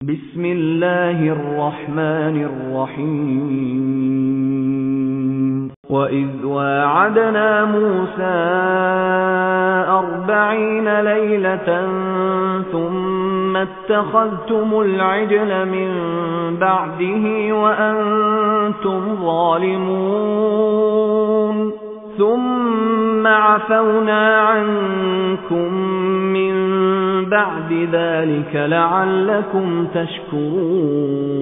بسم الله الرحمن الرحيم وإذ واعدنا موسى 40 ليلة ثم اتخذتم العجل من بعده وأنتم ظالمون ثم عفونا عنكم من بعد ذلك لعلكم تشكرون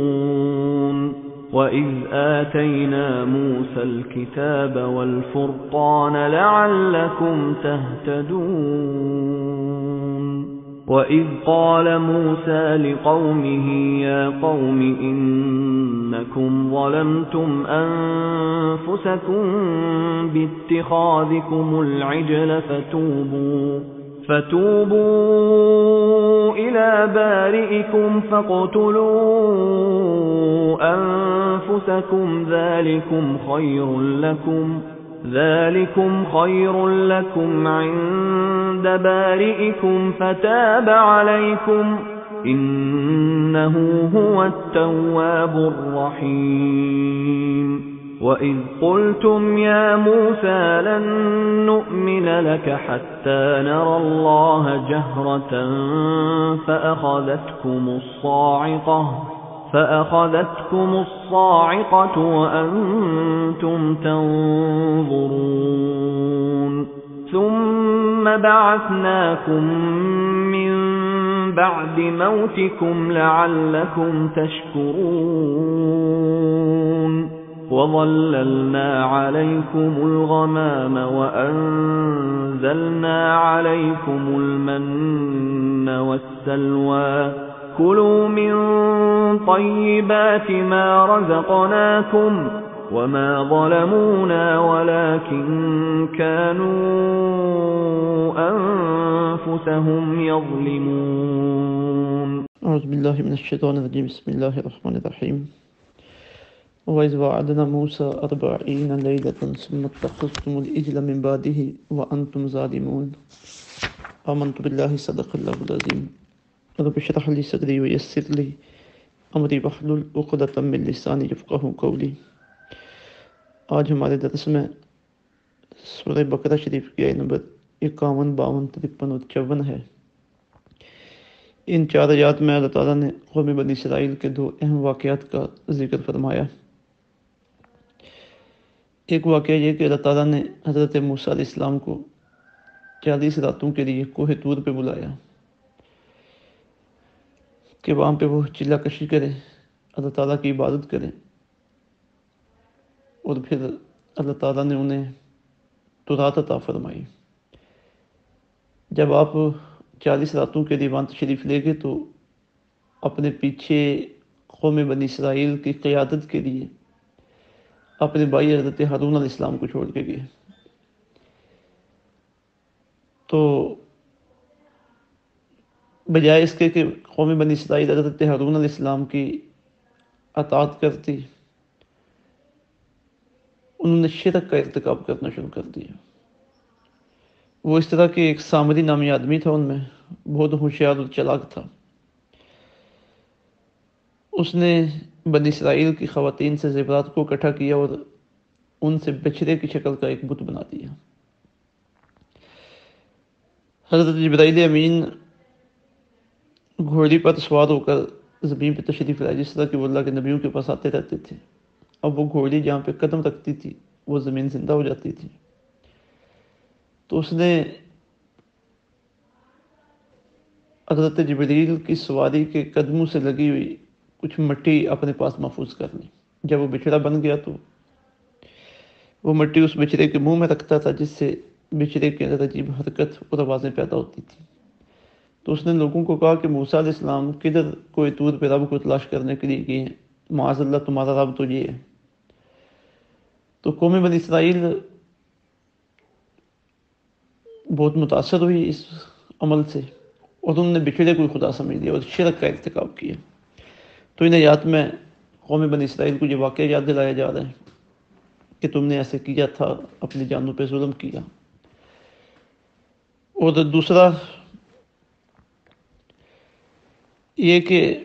وإذ آتينا موسى الكتاب والفرقان لعلكم تهتدون وإذ قال موسى لقومه يا قوم إنكم ظلمتم أنفسكم باتخاذكم العجل فتوبوا إلى بارئكم فاقتلوا أنفسكم ذلكم خير لكم عند بارئكم فتاب عليكم إنه هو التواب الرحيم وإذ قلتم يا موسى لن نؤمن لك حتى نرى الله جهرة فأخذتكم الصاعقة وأنتم تنظرون ثم بعثناكم من بعد موتكم لعلكم تشكرون وظللنا عليكم الغمام وأنزلنا عليكم المن والسلوى كلوا من طيبات ما رزقناكم وما ظلمونا ولكن كانوا أنفسهم يظلمون. أعوذ بالله من الشيطان الرجيم. بسم الله الرحمن الرحيم. وإذ وعدنا موسى 40 ليلة ثم اتخذتم العجل من بعده وأنتم ظالمون. آمنت بالله صدق الله العظيم. رب اشرح لي صدري ويسر لي أمري واحلل عقدة من لساني يفقهوا قولي. آج ہمارے درس میں سورہ بقرہ شریف کی آیت نمبر 51، 52، 53 اور 54 ہے۔ ان 4 آیات میں اللہ تعالیٰ نے قوم بنی اسرائیل کے 2 اہم واقعات کا ذکر فرمایا۔ ایک واقعہ یہ کہ اللہ تعالیٰ نے حضرت موسیٰ علیہ السلام کو 40 راتوں کے لیے کوہ طور پہ بلایا کہ وہاں پہ وہ چلہ کشی کرے، اللہ تعالیٰ کی عبادت کرے، اور پھر اللہ تعالیٰ نے انہیں تورات عطا فرمائی۔ جب آپ 40 راتوں کے لیے وہاں تشریف لے گئے تو اپنے پیچھے قوم بنی اسرائیل کی قیادت کے لیے اپنے بھائی حضرت ہارون علیہ السلام کو چھوڑ کے گئے۔ تو بجائے اس کے کہ قوم بنی اسرائیل حضرت ہارون علیہ السلام کی اطاعت کرتی، انہوں نے شرک کا ارتکاب کرنا شروع کر دیا۔ وہ اس طرح کہ ایک سامری نامی آدمی تھا، ان میں بہت ہوشیار اور چلاک تھا۔ اس نے بنی اسرائیل کی خواتین سے زیورات کو اکٹھا کیا اور ان سے بچھڑے کی شکل کا ایک بت بنا دیا۔ حضرت جبرائیل امین گھوڑی پر سوار ہو کر زمین پہ تشریف لائے، جس طرح کہ وہ اللہ کے نبیوں کے پاس آتے رہتے تھے۔ اب وہ گھوڑی جہاں پہ قدم رکھتی تھی وہ زمین زندہ ہو جاتی تھی۔ تو اس نے حضرت جبرائیل کی سواری کے قدموں سے لگی ہوئی کچھ مٹی اپنے پاس محفوظ کر لی۔ جب وہ بچھڑا بن گیا تو وہ مٹی اس بچھڑے کے منہ میں رکھتا تھا، جس سے بچھڑے کے اندر عجیب حرکت اور آوازیں پیدا ہوتی تھی۔ تو اس نے لوگوں کو کہا کہ موسیٰ علیہ السلام کدھر کوئی طور پہ رب کو تلاش کرنے کے لیے گئے ہیں، معاذ اللہ تمہارا رب تو یہ ہے۔ تو قوم بنی اسرائیل بہت متاثر ہوئی اس عمل سے، اور انہوں نے بچھڑے کو خدا سمجھ لیا اور شرک کا ارتکاب کیا۔ تو ان آیات میں قوم بنی اسرائیل کو یہ واقعہ یاد دلایا جا رہا ہے کہ تم نے ایسے کیا تھا، اپنی جانوں پہ ظلم کیا۔ اور دوسرا یہ کہ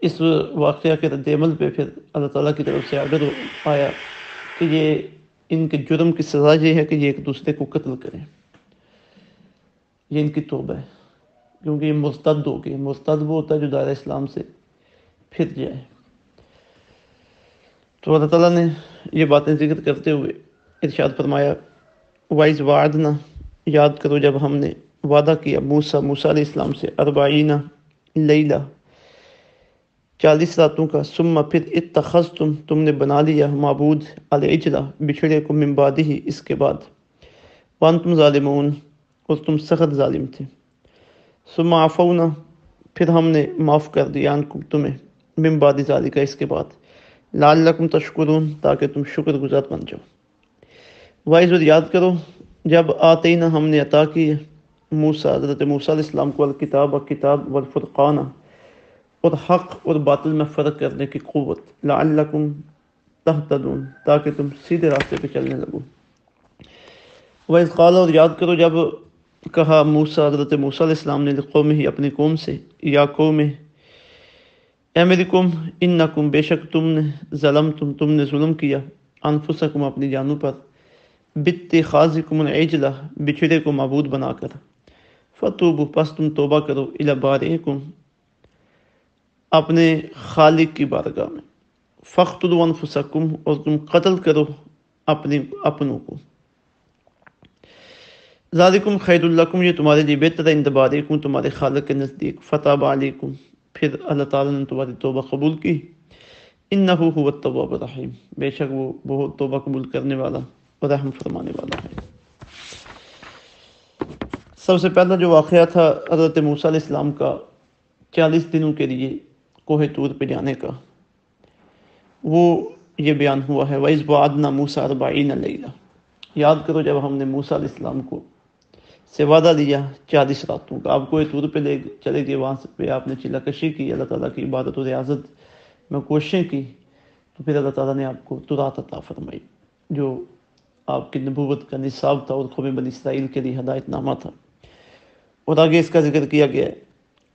اس واقعہ کے رد عمل پہ پھر اللہ تعالیٰ کی طرف سے آرڈر آیا کہ یہ ان کے جرم کی سزا یہ ہے کہ یہ ایک دوسرے کو قتل کریں. یہ ان کی توبہ ہے، کیونکہ یہ مرتد ہو گئے. مرتد وہ ہوتا ہے جو دائرہ اسلام سے پھر جائے. تو اللہ تعالیٰ نے یہ باتیں ذکر کرتے ہوئے ارشاد فرمایا وَإِذْ وَعَدْنَا، یاد کرو جب ہم نے وعدہ کیا موسیٰ علیہ السلام سے 40 لیلہ 40 راتوں کا، ثم پھر اتخذتم تم نے بنا لیا معبود العجلہ بچھڑے کو من بعدہ اس کے بعد، وانتم ظالمون اور تم سخت ظالم تھے. ثم عفونا پھر ہم نے معاف کر دیا عنکم تمہیں من بعد ذالک اس کے بعد، لعلکم تشکرون تاکہ تم شکر گزار بن جاؤ. وائز اور یاد کرو جب آتینا ہم نے عطا کی موسیٰ حضرت موسیٰ علیہ السلام کو الکتاب کتاب والفرقان اور حق اور باطل میں فرق کرنے کی قوت، لعلکم تہتدون تاکہ تم سیدھے راستے پہ چلنے لگو. وَإِذْ قَالَ اور یاد کرو جب کہا موسیٰ حضرت موسیٰ علیہ السلام نے لقومہ ہی اپنی قوم سے، یا قوم اے میری قوم، انکم بے شک تم نے ظلمتم تم نے ظلم کیا، انفسکم اپنی جانوں پر، باتخاذکم العجلہ بچھڑے کو معبود بنا کر، فتوبوا پس تم توبہ کرو الی بارئکم اپنے خالق کی بارگاہ میں، فاقتلوا انفسکم اور تم قتل کرو اپنوں کو، ذالکم خیر لکم یہ تمہارے لیے بہتر ہے عند بارئکم تمہارے خالق کے نزدیک، فتاب علیکم پھر اللہ تعالیٰ نے تمہاری توبہ قبول کی، انہ هو التواب الرحیم بے شک وہ بہت توبہ قبول کرنے والا اور رحم فرمانے والا ہے. سب سے پہلا جو واقعہ تھا حضرت موسیٰ علیہ السلام کا 40 دنوں کے لیے کوہ طور پہ جانے کا، وہ یہ بیان ہوا ہے وَإِذْ وَعَدْنَا مُوسَىٰ 40 لیلہ. یاد کرو جب ہم نے موسیٰ علیہ السلام کو سے وعدہ لیا 40 راتوں کا، آپ کوہ طور پہ لے چلے گئے، وہاں پہ آپ نے چلہ کشی کی، اللہ تعالیٰ کی عبادت و ریاضت میں کوششیں کی، تو پھر اللہ تعالیٰ نے آپ کو تورات عطا فرمائی جو آپ کی نبوت کا نصاب تھا اور قوم بنی اسرائیل کے لیے ہدایت نامہ تھا. اور آگے اس کا ذکر کیا گیا ہے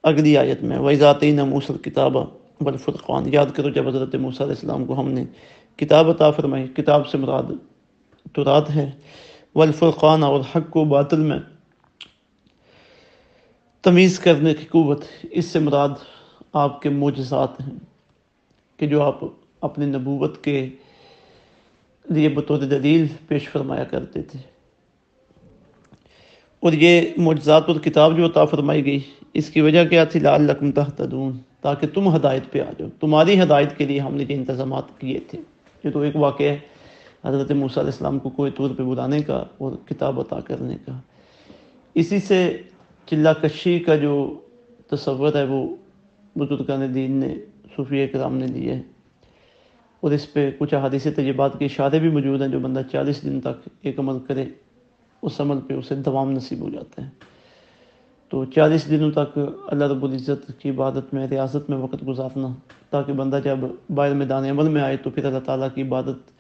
اگلی آیت میں وَإِذْ آتَيْنَا مُوسَى الْكِتَابَ وَالْفُرْقَانَ. یاد کرو جب حضرت موسیٰ علیہ السلام کو ہم نے کتاب عطا فرمائی، کتاب سے مراد تورات ہے، والفرقان اور حق کو باطل میں تمیز کرنے کی قوت، اس سے مراد آپ کے معجزات ہیں کہ جو آپ اپنی نبوت کے لیے بطور دلیل پیش فرمایا کرتے تھے. اور یہ معجزات اور کتاب جو عطا فرمائی گئی اس کی وجہ کیا تھی؟ لعلکم تہتدون تاکہ تم ہدایت پہ آ جاؤ. تمہاری ہدایت کے لیے ہم نے یہ انتظامات کیے تھے. یہ تو ایک واقعہ ہے حضرت موسیٰ علیہ السلام کو کوہ طور پہ بلانے کا اور کتاب عطا کرنے کا. اسی سے چلہ کشی کا جو تصور ہے وہ بزرگان دین نے، صوفیہ کرام نے لیے ہے، اور اس پہ کچھ احادیث طیبات کے اشارے بھی موجود ہیں. جو بندہ 40 دن تک ایک عمل کرے اس عمل پہ اسے دوام نصیب ہو جاتا ہے. تو 40 دنوں تک اللہ رب العزت کی عبادت میں ریاضت میں وقت گزارنا، تاکہ بندہ جب باہر میدان عمل میں آئے تو پھر اللہ تعالیٰ کی عبادت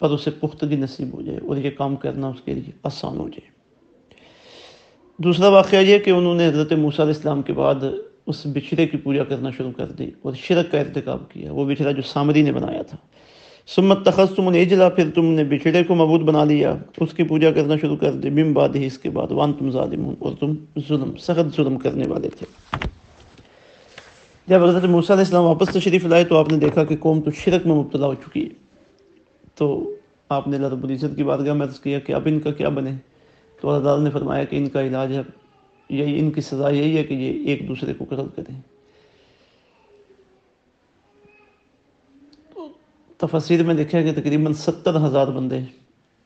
پر اسے پختگی نصیب ہو جائے اور یہ کام کرنا اس کے لیے آسان ہو جائے. دوسرا واقعہ یہ کہ انہوں نے حضرت موسیٰ علیہ السلام کے بعد اس بچھڑے کی پوجا کرنا شروع کر دی اور شرک کا ارتکاب کیا. وہ بچھڑا جو سامری نے بنایا تھا. ثم اتخذتم العجل پھر تم نے بچھڑے کو معبود بنا لیا، اس کی پوجا کرنا شروع کر دی، من بعد ہی اس کے بعد، وانتم ظالمون اور تم سخت ظلم کرنے والے تھے. جب حضرت موسیٰ علیہ السلام واپس تشریف لائے تو آپ نے دیکھا کہ قوم تو شرک میں مبتلا ہو چکی ہے. تو آپ نے اللہ رب العزت کی بارگاہ میں عرض کیا کہ اب ان کا کیا بنے؟ تو اللہ تعالیٰ نے فرمایا کہ ان کا علاج ہے یہی، ان کی سزا یہی ہے کہ یہ ایک دوسرے کو قتل کریں. تو تفسیر میں دیکھا کہ تقریباً 70,000 بندے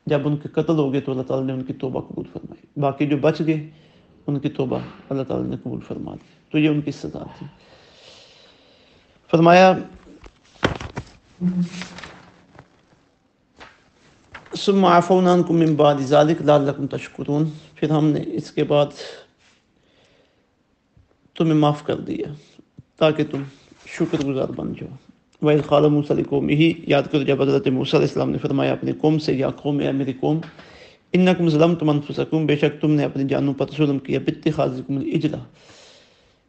جب ان کے قتل ہو گئے تو اللہ تعالیٰ نے ان کی توبہ قبول فرمائی. باقی جو بچ گئے ان کی توبہ اللہ تعالیٰ نے قبول فرما دی. تو یہ ان کی سزا تھی. فرمایا ثم عفونا عنکم من بعد ذلک لعلکم تشکرون پھر ہم نے اس کے بعد تمہیں معاف کر دیا تاکہ تم شکر گزار بن جاؤ. وَإِذْ قَالَ مُوسَىٰ لِقَوْمِهِ یاد کرو جب حضرت موسیٰ علیہ السلام نے فرمایا اپنی قوم سے، یا قوم اے میری قوم، انکم ظلمتم انفسکم بے شک تم نے اپنی جانوں پر ظلم کیا، باتخاذکم العجلہ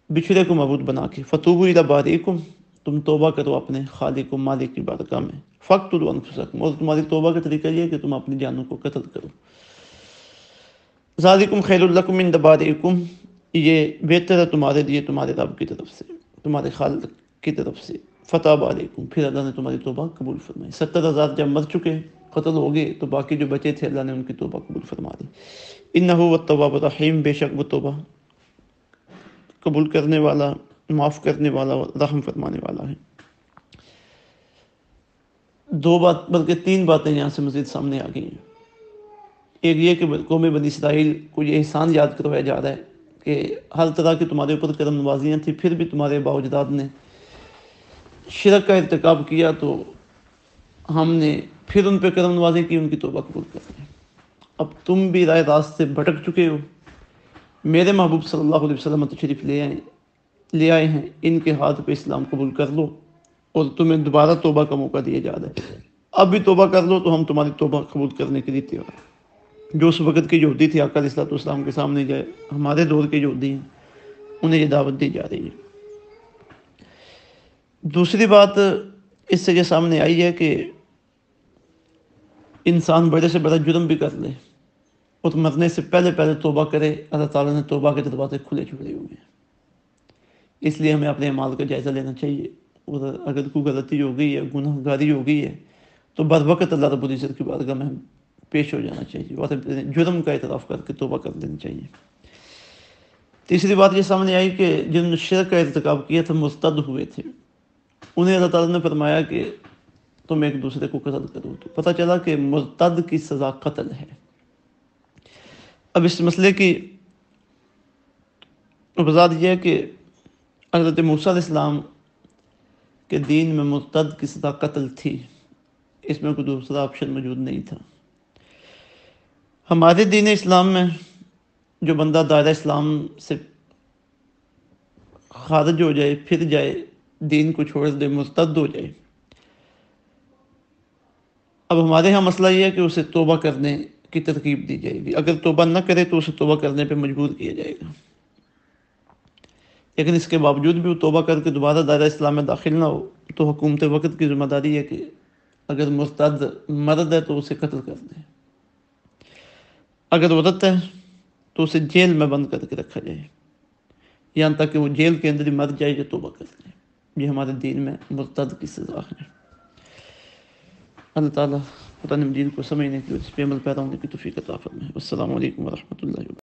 بچھڑے کو معبود بنا کے، فتوبوا الی بارئکم، تم توبہ کرو اپنے خالق و مالک کی بارگاہ میں، فاقتلوا انفسکم، اور تمہاری توبہ کا طریقہ یہ ہے کہ تم اپنی جانوں کو قتل کرو، ذالکم خیر لکم عند بارئکم، یہ بہتر ہے تمہارے لیے تمہارے رب کی طرف سے، تمہارے خالق کی طرف سے، فتاب علیکم، پھر اللہ نے تمہاری توبہ قبول فرمائی۔ 70,000 جب مر چکے، قتل ہو گئے، تو باقی جو بچے تھے اللہ نے ان کی توبہ قبول فرما دی۔ انہ هو التواب الرحیم، بے شک وہ توبہ قبول کرنے والا، معاف کرنے والا، رحم فرمانے والا ہے۔ دو بات بلکہ تین باتیں یہاں سے مزید سامنے آ گئی ہیں۔ ایک یہ کہ قوم بنی اسرائیل کو یہ احسان یاد کروایا جا رہا ہے کہ ہر طرح کی تمہارے اوپر کرم نوازیاں تھیں، پھر بھی تمہارے باء و اجداد نے شرک کا ارتکاب کیا، تو ہم نے پھر ان پہ کرم نوازی کی، ان کی توبہ قبول کر لی۔ اب تم بھی رائے راست سے بھٹک چکے ہو، میرے محبوب صلی اللہ علیہ وسلم تشریف لے آئے ہیں، ان کے ہاتھ پہ اسلام قبول کر لو، اور تمہیں دوبارہ توبہ کا موقع دیا جا رہا ہے۔ اب بھی توبہ کر لو تو ہم تمہاری توبہ قبول کرنے کے لیے تیار ہیں۔ جو اس وقت کے یہودی تھے آقا علیہ الصلوۃ والسلام کے سامنے جائے، ہمارے دور کے یہودی ہیں، انہیں یہ دعوت دی جا رہی ہے۔ دوسری بات اس سے یہ سامنے آئی ہے کہ انسان بڑے سے بڑا جرم بھی کر لے اور مرنے سے پہلے توبہ کرے، اللہ تعالیٰ نے توبہ کے دروازے کھلے چھوڑے ہوئے ہیں۔ اس لیے ہمیں اپنے اعمال کا جائزہ لینا چاہیے، اور اگر کوئی غلطی ہو گئی ہے، گناہ گاری ہو گئی ہے، تو بر وقت اللہ رب العزت کی بارگاہ میں پیش ہو جانا چاہیے اور جرم کا اعتراف کر کے توبہ کر لینا چاہیے۔ تیسری بات یہ سامنے آئی کہ جنہوں نے شرک کا ارتکاب کیا تھا، مرتد ہوئے تھے، انہیں اللہ تعالیٰ نے فرمایا کہ تم ایک دوسرے کو قتل کرو، تو پتہ چلا کہ مرتد کی سزا قتل ہے۔ اب اس مسئلے کی وضاحت یہ ہے کہ حضرت موسیٰ علیہ السلام کے دین میں مرتد کی سزا قتل تھی، اس میں کوئی دوسرا آپشن موجود نہیں تھا۔ ہمارے دین اسلام میں جو بندہ دائرہ اسلام سے خارج ہو جائے، پھر جائے، دین کو چھوڑ دے، مرتد ہو جائے، اب ہمارے ہاں مسئلہ یہ ہے کہ اسے توبہ کرنے کی ترغیب دی جائے گی۔ اگر توبہ نہ کرے تو اسے توبہ کرنے پہ مجبور کیا جائے گا، لیکن اس کے باوجود بھی وہ توبہ کر کے دوبارہ دائرہ اسلام میں داخل نہ ہو، تو حکومت وقت کی ذمہ داری ہے کہ اگر مرتد مرد ہے تو اسے قتل کر دے، اگر عورت ہے تو اسے جیل میں بند کر کے رکھا جائے، یہاں تک کہ وہ جیل کے اندر ہی مر جائے یا توبہ کر لے۔ یہ ہمارے دین میں مرتد کی سزا ہے۔ اللہ تعالیٰ قرآن مجید کو سمجھنے کی، اس پہ عمل پیرا ہونے کی توفیق عطا فرمائے۔ السلام علیکم ورحمۃ اللہ وبرکاتہ۔